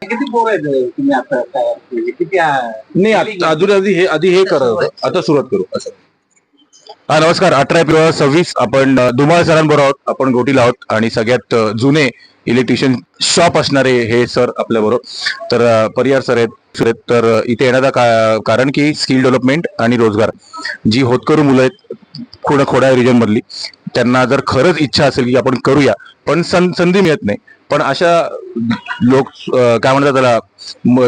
किती पोरं आहेत तुम्ही आता तयार म्हणजे किती नाही आधी हे करत आता सुरुवात करू असं. हा नमस्कार. 18 फेब्रुवारी 26 आपण धुमाळ सरांबरोबर आहोत. आपण गोटीला आहोत आणि सगळ्यात जुने इलेक्ट्रिशियन शॉप असणारे हे सर आपल्या बरोबर. तर परिहार सर आहेत. तर इथे येण्याचं कारण की स्किल डेव्हलपमेंट आणि रोजगार जी होतकरू मुलं आहेत खोडा रिजन मधली, त्यांना जर खरंच इच्छा असेल की आपण करूया पण संधी मिळत नाही, पण अशा लोक काय म्हणतात त्याला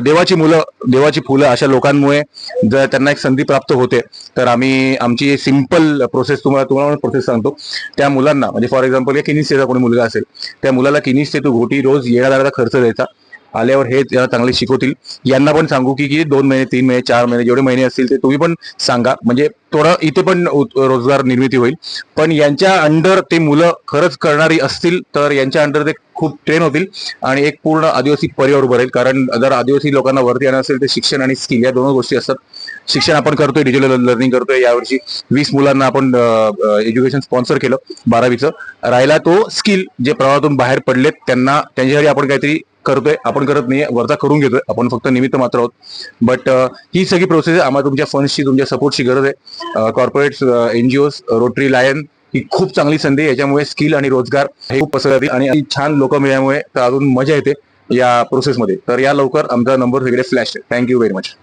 देवाची फुलं अशा लोकांमुळे जर त्यांना एक संधी प्राप्त होते, तर आम्ही आमची सिंपल प्रोसेस तुम्हाला प्रोसेस सांगतो. त्या मुलांना म्हणजे फॉर एक्झाम्पल किनिस्टेचा कोणी मुलगा असेल, त्या मुलाला किनिस्टे टू घोटी रोज येण्याचा खर्च द्यायचा. आल्यावर हे चांगले शिकवतील. यांना पण सांगू की 2 महिने 3 महिने 4 महिने जेवढे महिने असतील ते तुम्ही पण सांगा, म्हणजे थोडं इथे पण रोजगार निर्मिती होईल. पण यांच्या अंडर ते मुलं खरंच करणारी असतील तर यांच्या अंडर ते खूप ट्रेन होतील आणि एक पूर्ण आदिवासी परिवार उभं राहील. कारण जर आदिवासी लोकांना वरती येणार असेल तर शिक्षण आणि स्किल या दोन गोष्टी असतात. शिक्षण आपण करतोय, डिजिटल लर्निंग करतोय. यावर्षी 20 मुलांना आपण एज्युकेशन स्पॉन्सर केलं 12वीचं. राहिला तो स्किल, जे प्रवाहातून बाहेर पडलेत त्यांना त्यांच्यासाठी आपण काहीतरी करतोय. आपण करत नाही, वरचा करून घेतोय, आपण फक्त निमित्त मात्र आहोत. बट ही सगळी प्रोसेस आहे. आम्हाला तुमच्या फंड्सची तुमच्या सपोर्टची गरज आहे. कॉर्पोरेट्स, एनजीओज, रोटरी लायन ही खूप चांगली संधी आहे. याच्यामुळे स्किल आणि रोजगार हे खूप पसरतील आणि छान लोक मिळाल्यामुळे तर अजून मजा येते या प्रोसेसमध्ये. तर या लवकर आमचा नंबर वगैरे फ्लॅश आहे. Thank you very much.